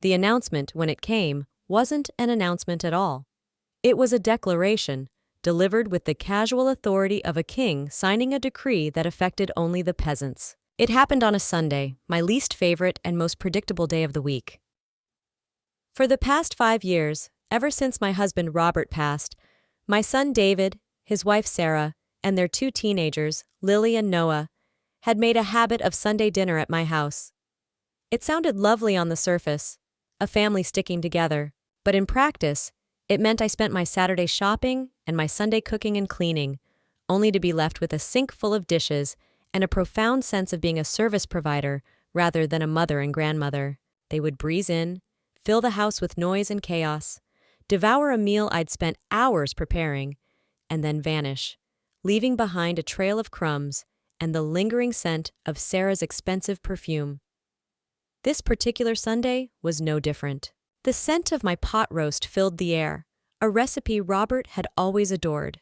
The announcement, when it came, wasn't an announcement at all. It was a declaration, delivered with the casual authority of a king signing a decree that affected only the peasants. It happened on a Sunday, my least favorite and most predictable day of the week. For the past 5 years, ever since my husband Robert passed, my son David, his wife Sarah, and their 2 teenagers, Lily and Noah, had made a habit of Sunday dinner at my house. It sounded lovely on the surface, a family sticking together, but in practice, it meant I spent my Saturday shopping and my Sunday cooking and cleaning, only to be left with a sink full of dishes and a profound sense of being a service provider rather than a mother and grandmother. They would breeze in, fill the house with noise and chaos, devour a meal I'd spent hours preparing, and then vanish, leaving behind a trail of crumbs and the lingering scent of Sarah's expensive perfume. This particular Sunday was no different. The scent of my pot roast filled the air, a recipe Robert had always adored.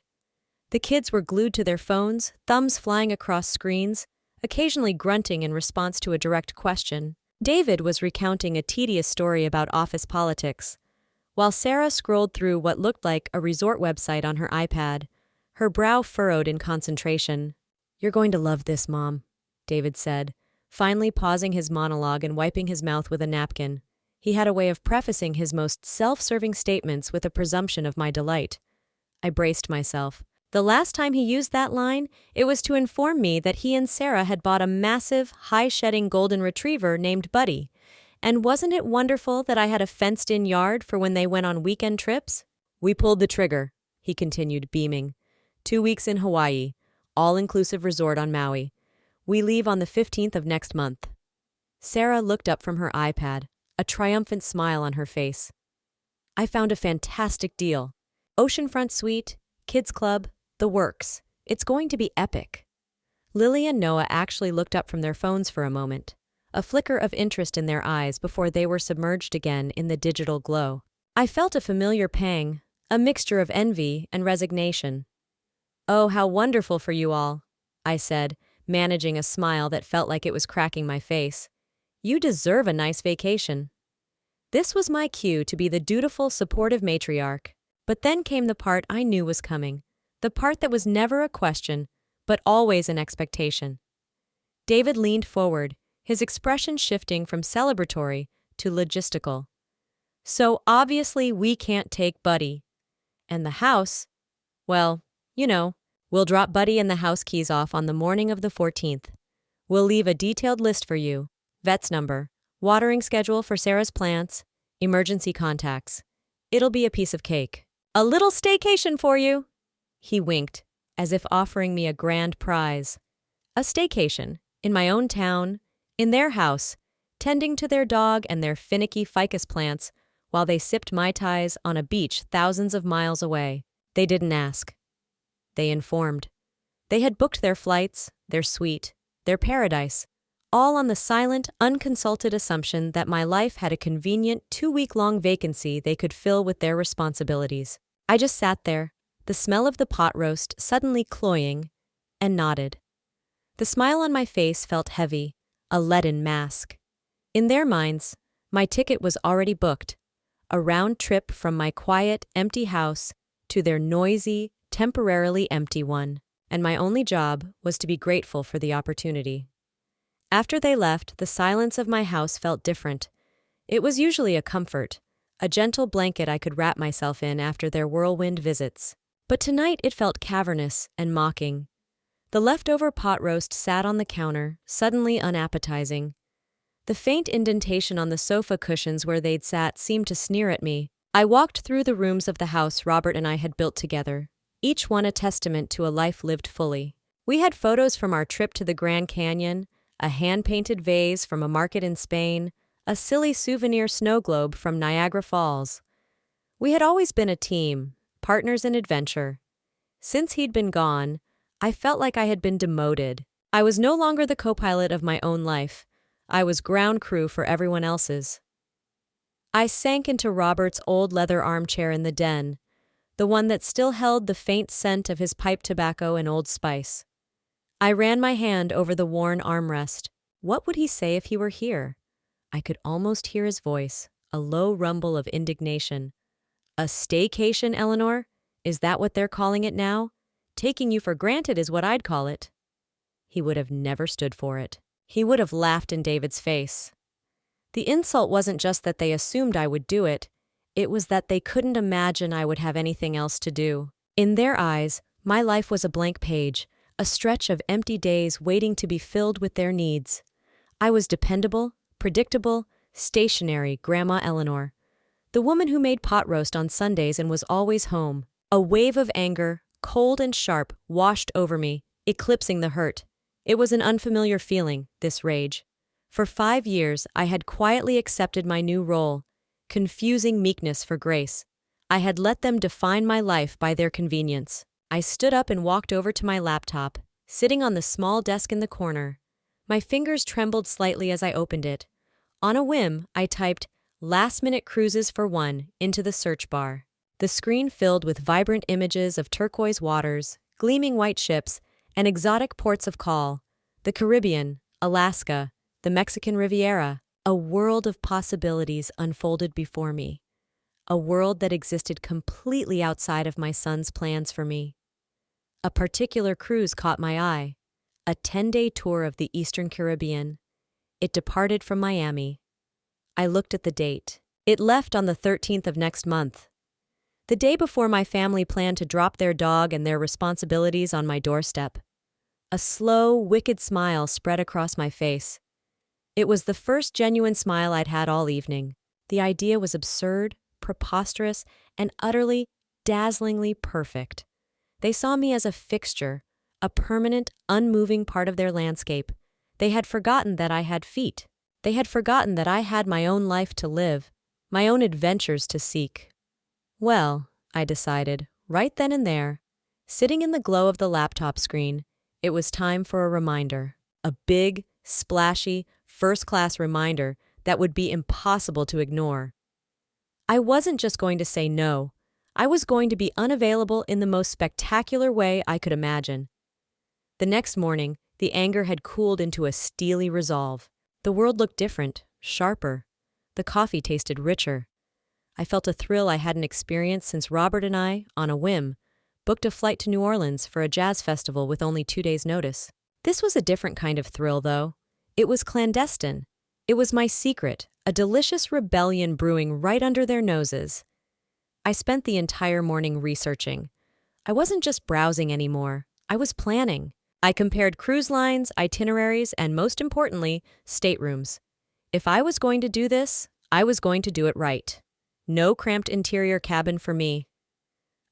The kids were glued to their phones, thumbs flying across screens, occasionally grunting in response to a direct question. David was recounting a tedious story about office politics, while Sarah scrolled through what looked like a resort website on her iPad, her brow furrowed in concentration. "You're going to love this, Mom," David said, finally pausing his monologue and wiping his mouth with a napkin. He had a way of prefacing his most self-serving statements with a presumption of my delight. I braced myself. The last time he used that line, it was to inform me that he and Sarah had bought a massive, high-shedding golden retriever named Buddy. And wasn't it wonderful that I had a fenced-in yard for when they went on weekend trips? "We pulled the trigger," he continued, beaming. 2 weeks in Hawaii, all-inclusive resort on Maui. We leave on the 15th of next month. Sarah looked up from her iPad, a triumphant smile on her face. "I found a fantastic deal. Oceanfront suite, kids club, the works. It's going to be epic." Lily and Noah actually looked up from their phones for a moment, a flicker of interest in their eyes before they were submerged again in the digital glow. I felt a familiar pang, a mixture of envy and resignation. "Oh, how wonderful for you all," I said, managing a smile that felt like it was cracking my face. "You deserve a nice vacation." This was my cue to be the dutiful, supportive matriarch. But then came the part I knew was coming, the part that was never a question, but always an expectation. David leaned forward, his expression shifting from celebratory to logistical. "So obviously we can't take Buddy. And the house, well, we'll drop Buddy and the house keys off on the morning of the 14th. We'll leave a detailed list for you, vet's number, watering schedule for Sarah's plants, emergency contacts. It'll be a piece of cake. A little staycation for you." He winked, as if offering me a grand prize. A staycation, in my own town, in their house, tending to their dog and their finicky ficus plants while they sipped Mai Tais on a beach thousands of miles away. They didn't ask. They informed. They had booked their flights, their suite, their paradise, all on the silent, unconsulted assumption that my life had a convenient 2-week-long vacancy they could fill with their responsibilities. I just sat there, the smell of the pot roast suddenly cloying, and nodded. The smile on my face felt heavy, a leaden mask. In their minds, my ticket was already booked, a round trip from my quiet, empty house to their noisy, temporarily empty one, and my only job was to be grateful for the opportunity. After they left, the silence of my house felt different. It was usually a comfort, a gentle blanket I could wrap myself in after their whirlwind visits. But tonight it felt cavernous and mocking. The leftover pot roast sat on the counter, suddenly unappetizing. The faint indentation on the sofa cushions where they'd sat seemed to sneer at me. I walked through the rooms of the house Robert and I had built together, each one a testament to a life lived fully. We had photos from our trip to the Grand Canyon, a hand-painted vase from a market in Spain, a silly souvenir snow globe from Niagara Falls. We had always been a team, partners in adventure. Since he'd been gone, I felt like I had been demoted. I was no longer the co-pilot of my own life. I was ground crew for everyone else's. I sank into Robert's old leather armchair in the den, the one that still held the faint scent of his pipe tobacco and Old Spice. I ran my hand over the worn armrest. What would he say if he were here? I could almost hear his voice, a low rumble of indignation. A staycation, Eleanor? Is that what they're calling it now? Taking you for granted is what I'd call it. He would have never stood for it. He would have laughed in David's face. The insult wasn't just that they assumed I would do it, it was that they couldn't imagine I would have anything else to do. In their eyes, my life was a blank page, a stretch of empty days waiting to be filled with their needs. I was dependable, predictable, stationary Grandma Eleanor, the woman who made pot roast on Sundays and was always home. A wave of anger, cold and sharp, washed over me, eclipsing the hurt. It was an unfamiliar feeling, this rage. For 5 years, I had quietly accepted my new role, confusing meekness for grace. I had let them define my life by their convenience. I stood up and walked over to my laptop, sitting on the small desk in the corner. My fingers trembled slightly as I opened it. On a whim, I typed, "Last-minute cruises for one," into the search bar. The screen filled with vibrant images of turquoise waters, gleaming white ships, and exotic ports of call. The Caribbean, Alaska, the Mexican Riviera. A world of possibilities unfolded before me. A world that existed completely outside of my son's plans for me. A particular cruise caught my eye. A 10-day tour of the Eastern Caribbean. It departed from Miami. I looked at the date. It left on the 13th of next month. The day before my family planned to drop their dog and their responsibilities on my doorstep. A slow, wicked smile spread across my face. It was the first genuine smile I'd had all evening. The idea was absurd, preposterous, and utterly, dazzlingly perfect. They saw me as a fixture, a permanent, unmoving part of their landscape. They had forgotten that I had feet. They had forgotten that I had my own life to live, my own adventures to seek. Well, I decided, right then and there, sitting in the glow of the laptop screen, it was time for a reminder. A big, splashy, first-class reminder that would be impossible to ignore. I wasn't just going to say no. I was going to be unavailable in the most spectacular way I could imagine. The next morning, the anger had cooled into a steely resolve. The world looked different, sharper. The coffee tasted richer. I felt a thrill I hadn't experienced since Robert and I, on a whim, booked a flight to New Orleans for a jazz festival with only 2 days' notice. This was a different kind of thrill, though. It was clandestine. It was my secret, a delicious rebellion brewing right under their noses. I spent the entire morning researching. I wasn't just browsing anymore. I was planning. I compared cruise lines, itineraries, and most importantly, staterooms. If I was going to do this, I was going to do it right. No cramped interior cabin for me.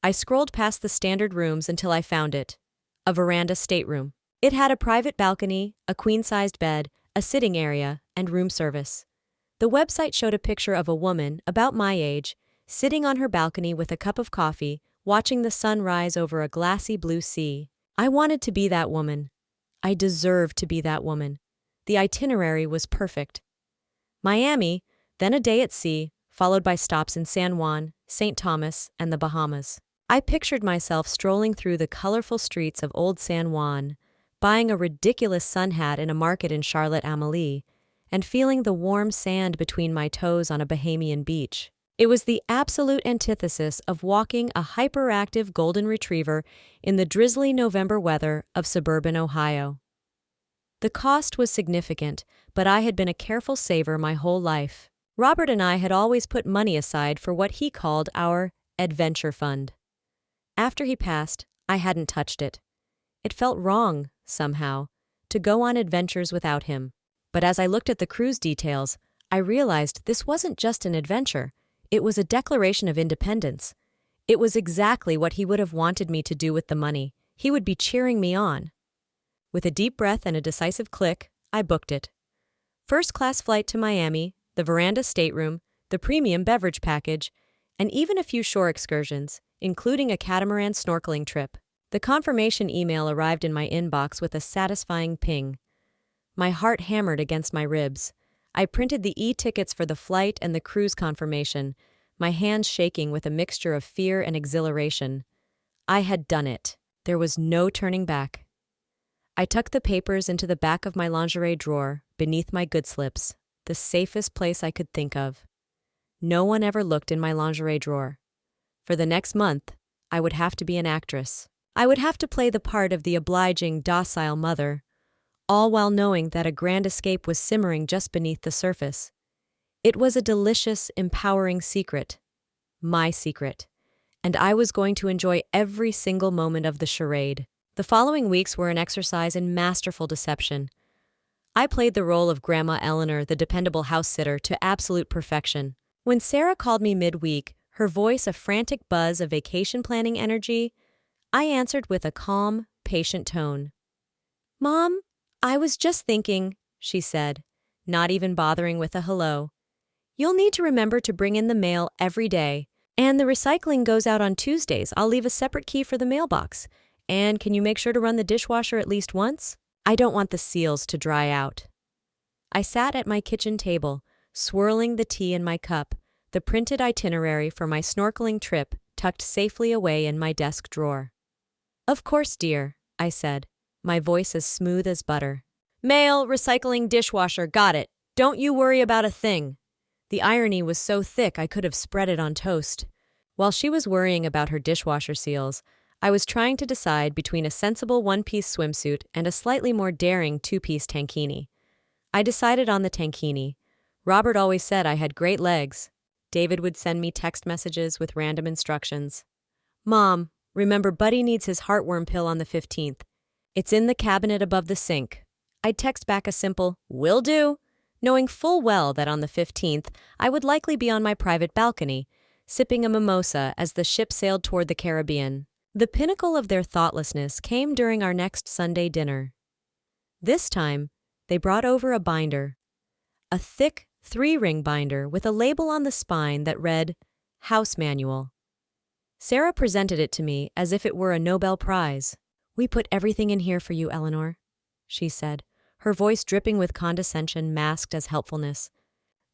I scrolled past the standard rooms until I found it. A veranda stateroom. It had a private balcony, a queen-sized bed, a sitting area, and room service. The website showed a picture of a woman, about my age, sitting on her balcony with a cup of coffee, watching the sun rise over a glassy blue sea. I wanted to be that woman. I deserved to be that woman. The itinerary was perfect. Miami, then a day at sea, followed by stops in San Juan, St. Thomas, and the Bahamas. I pictured myself strolling through the colorful streets of Old San Juan, buying a ridiculous sun hat in a market in Charlotte-Amalie, and feeling the warm sand between my toes on a Bahamian beach. It was the absolute antithesis of walking a hyperactive golden retriever in the drizzly November weather of suburban Ohio. The cost was significant, but I had been a careful saver my whole life. Robert and I had always put money aside for what he called our adventure fund. After he passed, I hadn't touched it. It felt wrong, somehow, to go on adventures without him. But as I looked at the cruise details, I realized this wasn't just an adventure. It was a declaration of independence. It was exactly what he would have wanted me to do with the money. He would be cheering me on. With a deep breath and a decisive click, I booked it. First-class flight to Miami, the veranda stateroom, the premium beverage package, and even a few shore excursions, including a catamaran snorkeling trip. The confirmation email arrived in my inbox with a satisfying ping. My heart hammered against my ribs. I printed the e-tickets for the flight and the cruise confirmation, my hands shaking with a mixture of fear and exhilaration. I had done it. There was no turning back. I tucked the papers into the back of my lingerie drawer, beneath my good slips, the safest place I could think of. No one ever looked in my lingerie drawer. For the next month, I would have to be an actress. I would have to play the part of the obliging, docile mother, all while knowing that a grand escape was simmering just beneath the surface. It was a delicious, empowering secret. My secret. And I was going to enjoy every single moment of the charade. The following weeks were an exercise in masterful deception. I played the role of Grandma Eleanor, the dependable house-sitter, to absolute perfection. When Sarah called me midweek, her voice a frantic buzz of vacation planning energy, I answered with a calm, patient tone. "Mom, I was just thinking," she said, not even bothering with a hello. "You'll need to remember to bring in the mail every day. And the recycling goes out on Tuesdays. I'll leave a separate key for the mailbox. And can you make sure to run the dishwasher at least once? I don't want the seals to dry out." I sat at my kitchen table, swirling the tea in my cup, the printed itinerary for my snorkeling trip tucked safely away in my desk drawer. "Of course, dear," I said, my voice as smooth as butter. "Mail, recycling, dishwasher, got it. Don't you worry about a thing." The irony was so thick I could have spread it on toast. While she was worrying about her dishwasher seals, I was trying to decide between a sensible one-piece swimsuit and a slightly more daring two-piece tankini. I decided on the tankini. Robert always said I had great legs. David would send me text messages with random instructions. "Mom, remember Buddy needs his heartworm pill on the 15th. It's in the cabinet above the sink." I'd text back a simple, "Will do," knowing full well that on the 15th I would likely be on my private balcony, sipping a mimosa as the ship sailed toward the Caribbean. The pinnacle of their thoughtlessness came during our next Sunday dinner. This time, they brought over a binder, a thick 3-ring binder with a label on the spine that read, "House Manual." Sarah presented it to me as if it were a Nobel Prize. "We put everything in here for you, Eleanor," she said, her voice dripping with condescension masked as helpfulness.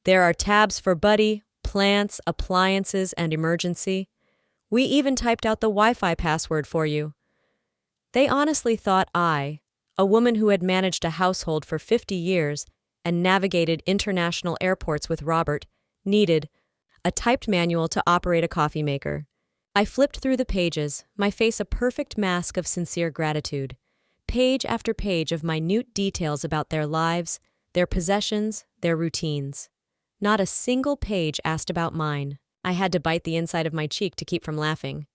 "There are tabs for Buddy, plants, appliances, and emergency. We even typed out the Wi-Fi password for you." They honestly thought I, a woman who had managed a household for 50 years and navigated international airports with Robert, needed a typed manual to operate a coffee maker. I flipped through the pages, my face a perfect mask of sincere gratitude. Page after page of minute details about their lives, their possessions, their routines. Not a single page asked about mine. I had to bite the inside of my cheek to keep from laughing.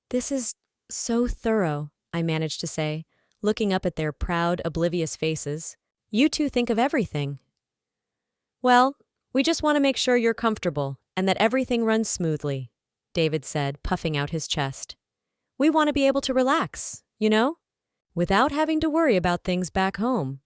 "This is so thorough," I managed to say, looking up at their proud, oblivious faces. "You two think of everything." "Well, we just want to make sure you're comfortable and that everything runs smoothly," David said, puffing out his chest. "We want to be able to relax, you know? Without having to worry about things back home."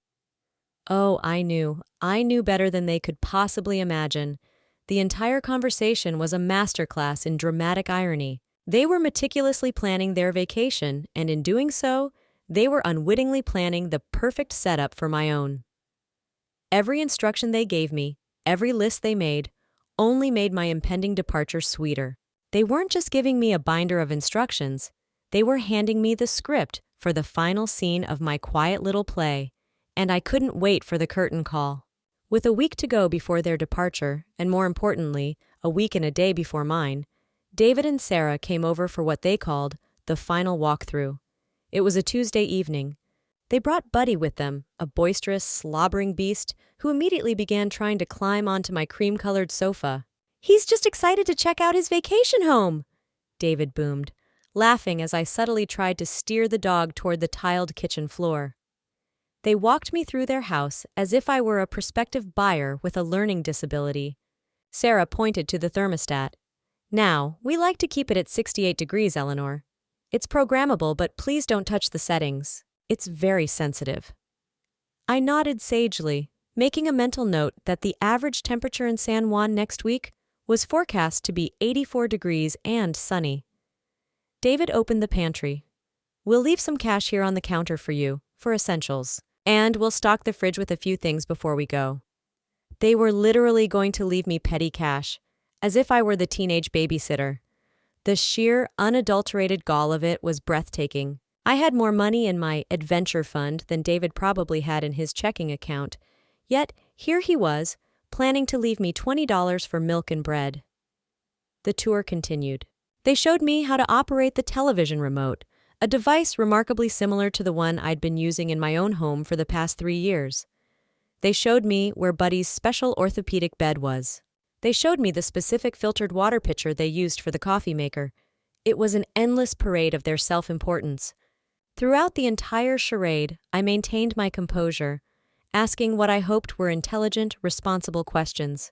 Oh, I knew better than they could possibly imagine. The entire conversation was a masterclass in dramatic irony. They were meticulously planning their vacation, and in doing so, they were unwittingly planning the perfect setup for my own. Every instruction they gave me, every list they made, only made my impending departure sweeter. They weren't just giving me a binder of instructions, they were handing me the script for the final scene of my quiet little play, and I couldn't wait for the curtain call. With a week to go before their departure, and more importantly, a week and a day before mine, David and Sarah came over for what they called the final walkthrough. It was a Tuesday evening. They brought Buddy with them, a boisterous, slobbering beast who immediately began trying to climb onto my cream-colored sofa. "He's just excited to check out his vacation home," David boomed, laughing as I subtly tried to steer the dog toward the tiled kitchen floor. They walked me through their house as if I were a prospective buyer with a learning disability. Sarah pointed to the thermostat. "Now, we like to keep it at 68 degrees, Eleanor. It's programmable, but please don't touch the settings. It's very sensitive." I nodded sagely, making a mental note that the average temperature in San Juan next week was forecast to be 84 degrees and sunny. David opened the pantry. "We'll leave some cash here on the counter for you, for essentials. And we'll stock the fridge with a few things before we go." They were literally going to leave me petty cash, as if I were the teenage babysitter. The sheer, unadulterated gall of it was breathtaking. I had more money in my adventure fund than David probably had in his checking account. Yet, here he was, planning to leave me $20 for milk and bread. The tour continued. They showed me how to operate the television remote, a device remarkably similar to the one I'd been using in my own home for the past 3 years. They showed me where Buddy's special orthopedic bed was. They showed me the specific filtered water pitcher they used for the coffee maker. It was an endless parade of their self-importance. Throughout the entire charade, I maintained my composure, asking what I hoped were intelligent, responsible questions.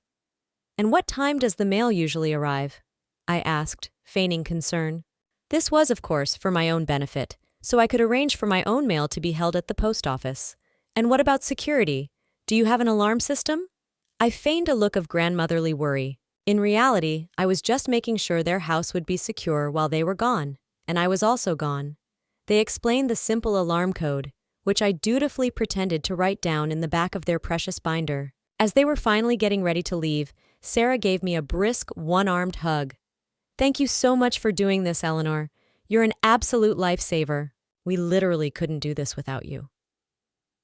"And what time does the mail usually arrive?" I asked, feigning concern. This was, of course, for my own benefit, so I could arrange for my own mail to be held at the post office. "And what about security? Do you have an alarm system?" I feigned a look of grandmotherly worry. In reality, I was just making sure their house would be secure while they were gone, and I was also gone. They explained the simple alarm code, which I dutifully pretended to write down in the back of their precious binder. As they were finally getting ready to leave, Sarah gave me a brisk, one-armed hug. "Thank you so much for doing this, Eleanor. You're an absolute lifesaver. We literally couldn't do this without you."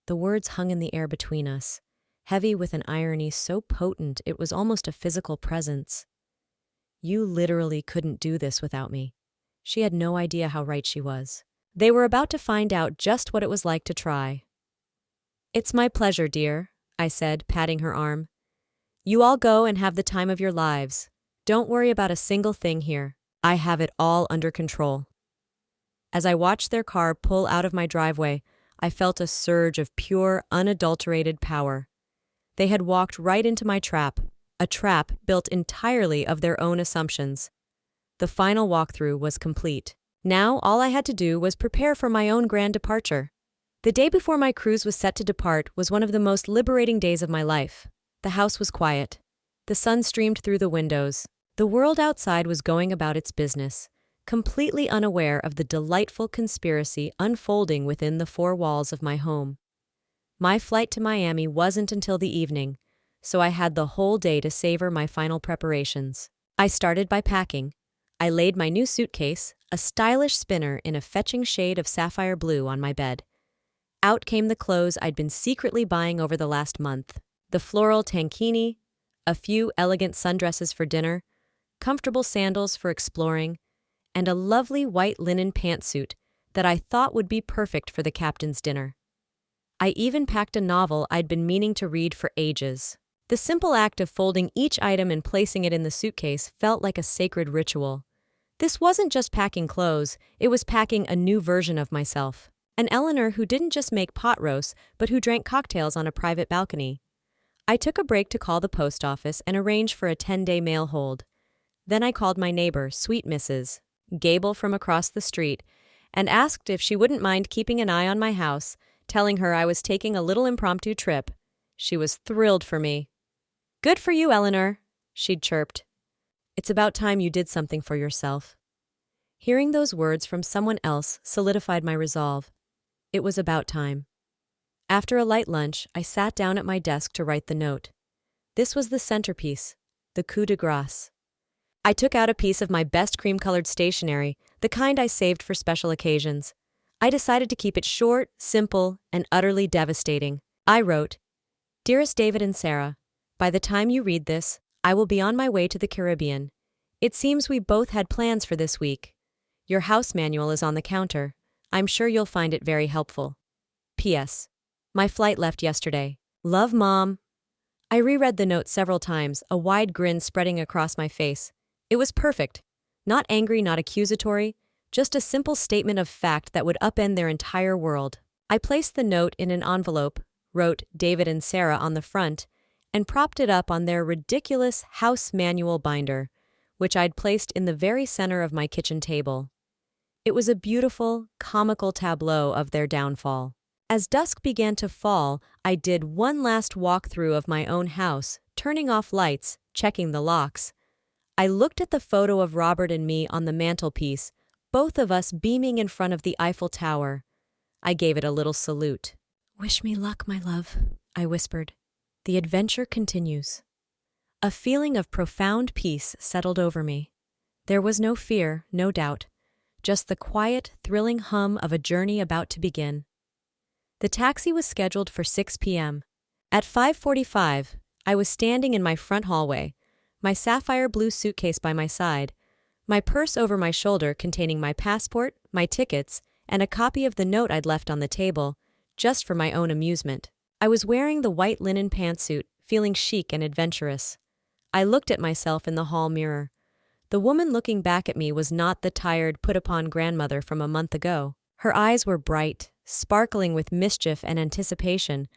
The words hung in the air between us, heavy with an irony so potent it was almost a physical presence. You literally couldn't do this without me. She had no idea how right she was. They were about to find out just what it was like to try. "It's my pleasure, dear," I said, patting her arm. "You all go and have the time of your lives. Don't worry about a single thing here. I have it all under control." As I watched their car pull out of my driveway, I felt a surge of pure, unadulterated power. They had walked right into my trap, a trap built entirely of their own assumptions. The final walkthrough was complete. Now all I had to do was prepare for my own grand departure. The day before my cruise was set to depart was one of the most liberating days of my life. The house was quiet. The sun streamed through the windows. The world outside was going about its business, completely unaware of the delightful conspiracy unfolding within the four walls of my home. My flight to Miami wasn't until the evening, so I had the whole day to savor my final preparations. I started by packing. I laid my new suitcase, a stylish spinner in a fetching shade of sapphire blue, on my bed. Out came the clothes I'd been secretly buying over the last month. The floral tankini, a few elegant sundresses for dinner, comfortable sandals for exploring, and a lovely white linen pantsuit that I thought would be perfect for the captain's dinner. I even packed a novel I'd been meaning to read for ages. The simple act of folding each item and placing it in the suitcase felt like a sacred ritual. This wasn't just packing clothes, it was packing a new version of myself. An Eleanor who didn't just make pot roasts, but who drank cocktails on a private balcony. I took a break to call the post office and arrange for a 10-day mail hold. Then I called my neighbor, sweet Mrs. Gable from across the street, and asked if she wouldn't mind keeping an eye on my house, telling her I was taking a little impromptu trip. She was thrilled for me. "Good for you, Eleanor," she'd chirped. "It's about time you did something for yourself." Hearing those words from someone else solidified my resolve. It was about time. After a light lunch, I sat down at my desk to write the note. This was the centerpiece, the coup de grace. I took out a piece of my best cream-colored stationery, the kind I saved for special occasions. I decided to keep it short, simple, and utterly devastating. I wrote, "Dearest David and Sarah, by the time you read this, I will be on my way to the Caribbean. It seems we both had plans for this week. Your house manual is on the counter. I'm sure you'll find it very helpful. P.S. My flight left yesterday. Love, Mom." I reread the note several times, a wide grin spreading across my face. It was perfect. Not angry, not accusatory, just a simple statement of fact that would upend their entire world. I placed the note in an envelope, wrote David and Sarah on the front, and propped it up on their ridiculous house manual binder, which I'd placed in the very center of my kitchen table. It was a beautiful, comical tableau of their downfall. As dusk began to fall, I did one last walkthrough of my own house, turning off lights, checking the locks. I looked at the photo of Robert and me on the mantelpiece, both of us beaming in front of the Eiffel Tower. I gave it a little salute. "Wish me luck, my love," I whispered. The adventure continues. A feeling of profound peace settled over me. There was no fear, no doubt, just the quiet, thrilling hum of a journey about to begin. The taxi was scheduled for 6 p.m. At 5:45, I was standing in my front hallway, my sapphire blue suitcase by my side, my purse over my shoulder containing my passport, my tickets, and a copy of the note I'd left on the table, just for my own amusement. I was wearing the white linen pantsuit, feeling chic and adventurous. I looked at myself in the hall mirror. The woman looking back at me was not the tired, put-upon grandmother from a month ago. Her eyes were bright, sparkling with mischief and anticipation.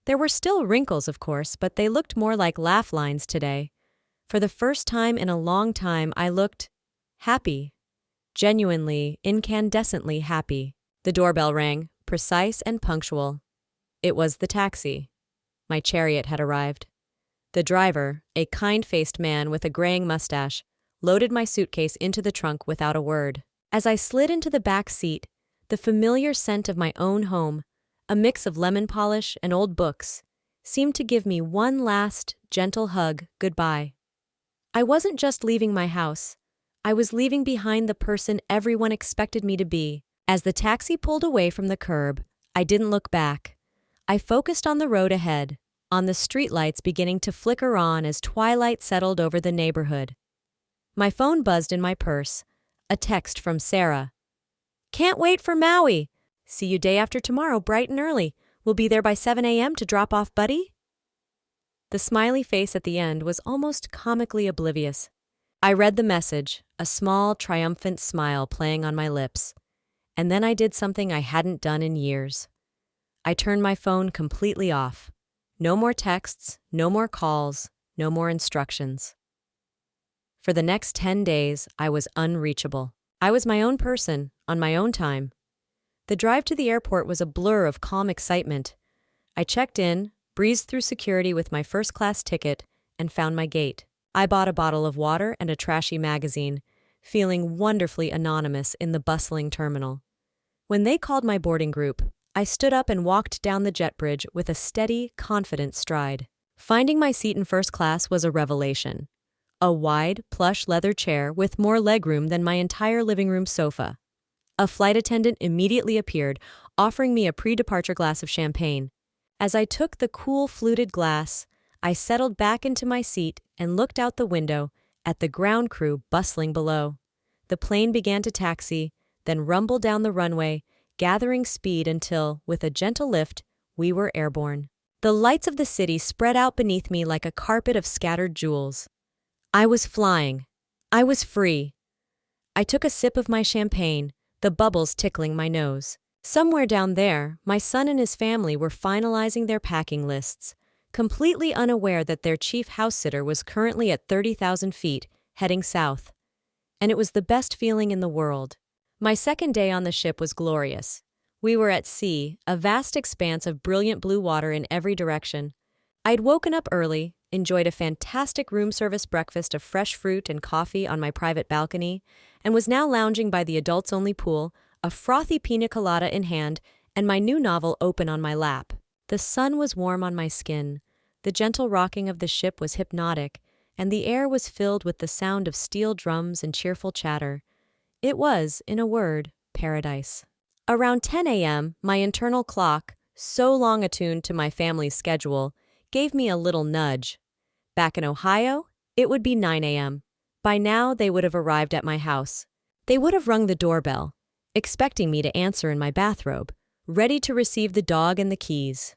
There were still wrinkles, of course, but they looked more like laugh lines today. For the first time in a long time, I looked happy. Genuinely, incandescently happy. The doorbell rang, precise and punctual. It was the taxi. My chariot had arrived. The driver, a kind-faced man with a graying mustache, loaded my suitcase into the trunk without a word. As I slid into the back seat, the familiar scent of my own home, a mix of lemon polish and old books, seemed to give me one last, gentle hug goodbye. I wasn't just leaving my house. I was leaving behind the person everyone expected me to be. As the taxi pulled away from the curb, I didn't look back. I focused on the road ahead, on the streetlights beginning to flicker on as twilight settled over the neighborhood. My phone buzzed in my purse, a text from Sarah. "Can't wait for Maui. See you day after tomorrow bright and early. We'll be there by 7 a.m. to drop off Buddy." The smiley face at the end was almost comically oblivious. I read the message, a small, triumphant smile playing on my lips. And then I did something I hadn't done in years. I turned my phone completely off. No more texts, no more calls, no more instructions. For the next 10 days, I was unreachable. I was my own person, on my own time. The drive to the airport was a blur of calm excitement. I checked in, breezed through security with my first-class ticket, and found my gate. I bought a bottle of water and a trashy magazine, feeling wonderfully anonymous in the bustling terminal. When they called my boarding group, I stood up and walked down the jet bridge with a steady, confident stride. Finding my seat in first class was a revelation. A wide, plush leather chair with more legroom than my entire living room sofa. A flight attendant immediately appeared, offering me a pre-departure glass of champagne. As I took the cool, fluted glass, I settled back into my seat and looked out the window at the ground crew bustling below. The plane began to taxi, then rumble down the runway, gathering speed until, with a gentle lift, we were airborne. The lights of the city spread out beneath me like a carpet of scattered jewels. I was flying. I was free. I took a sip of my champagne, the bubbles tickling my nose. Somewhere down there, my son and his family were finalizing their packing lists, completely unaware that their chief house-sitter was currently at 30,000 feet, heading south. And it was the best feeling in the world. My second day on the ship was glorious. We were at sea, a vast expanse of brilliant blue water in every direction. I'd woken up early, enjoyed a fantastic room service breakfast of fresh fruit and coffee on my private balcony, and was now lounging by the adults-only pool, a frothy pina colada in hand, and my new novel open on my lap. The sun was warm on my skin, the gentle rocking of the ship was hypnotic, and the air was filled with the sound of steel drums and cheerful chatter. It was, in a word, paradise. Around 10 a.m., my internal clock, so long attuned to my family's schedule, gave me a little nudge. Back in Ohio, it would be 9 a.m. By now, they would have arrived at my house. They would have rung the doorbell, expecting me to answer in my bathrobe, ready to receive the dog and the keys.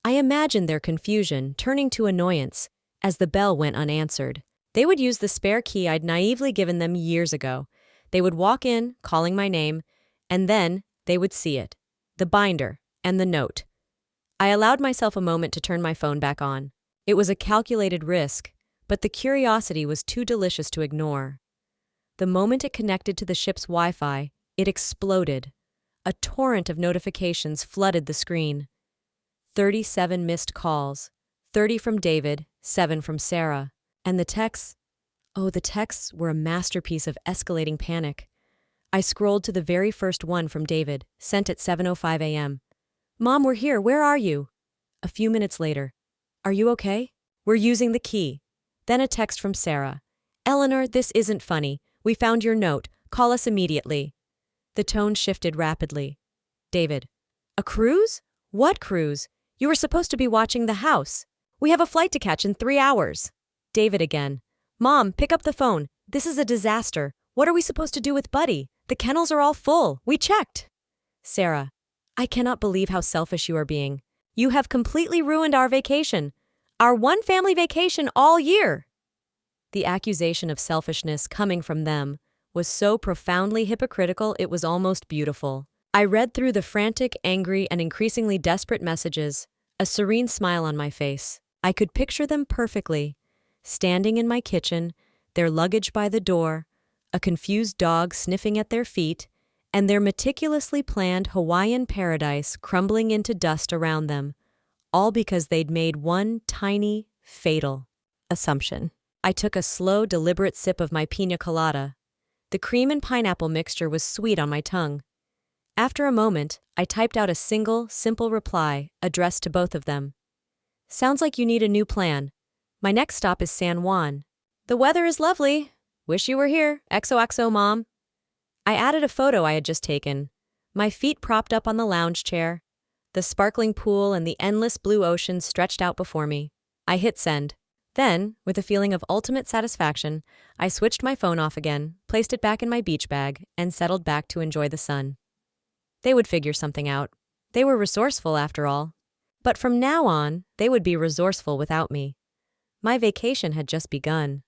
I imagined their confusion turning to annoyance as the bell went unanswered. They would use the spare key I'd naively given them years ago. They would walk in, calling my name, and then they would see it, the binder, and the note. I allowed myself a moment to turn my phone back on. It was a calculated risk, but the curiosity was too delicious to ignore. The moment it connected to the ship's Wi-Fi, it exploded. A torrent of notifications flooded the screen. 37 missed calls, 30 from David, 7 from Sarah. And the texts? Oh, the texts were a masterpiece of escalating panic. I scrolled to the very first one from David, sent at 7:05 a.m. "Mom, we're here. Where are you?" A few minutes later. "Are you okay? We're using the key." Then a text from Sarah. "Eleanor, this isn't funny. We found your note. Call us immediately." The tone shifted rapidly. David. "A cruise? What cruise? You were supposed to be watching the house. We have a flight to catch in 3 hours. David again. Mom, pick up the phone. This is a disaster. What are we supposed to do with Buddy? The kennels are all full. We checked. Sarah. I cannot believe how selfish you are being. You have completely ruined our vacation. Our one family vacation all year. The accusation of selfishness coming from them was so profoundly hypocritical it was almost beautiful. I read through the frantic, angry, and increasingly desperate messages, a serene smile on my face. I could picture them perfectly, standing in my kitchen, their luggage by the door, a confused dog sniffing at their feet, and their meticulously planned Hawaiian paradise crumbling into dust around them, all because they'd made one tiny, fatal assumption. I took a slow, deliberate sip of my piña colada. The cream and pineapple mixture was sweet on my tongue. After a moment, I typed out a single, simple reply addressed to both of them. Sounds like you need a new plan. My next stop is San Juan. The weather is lovely. Wish you were here. XOXO, Mom. I added a photo I had just taken. My feet propped up on the lounge chair, the sparkling pool and the endless blue ocean stretched out before me. I hit send. Then, with a feeling of ultimate satisfaction, I switched my phone off again, placed it back in my beach bag, and settled back to enjoy the sun. They would figure something out. They were resourceful, after all. But from now on, they would be resourceful without me. My vacation had just begun.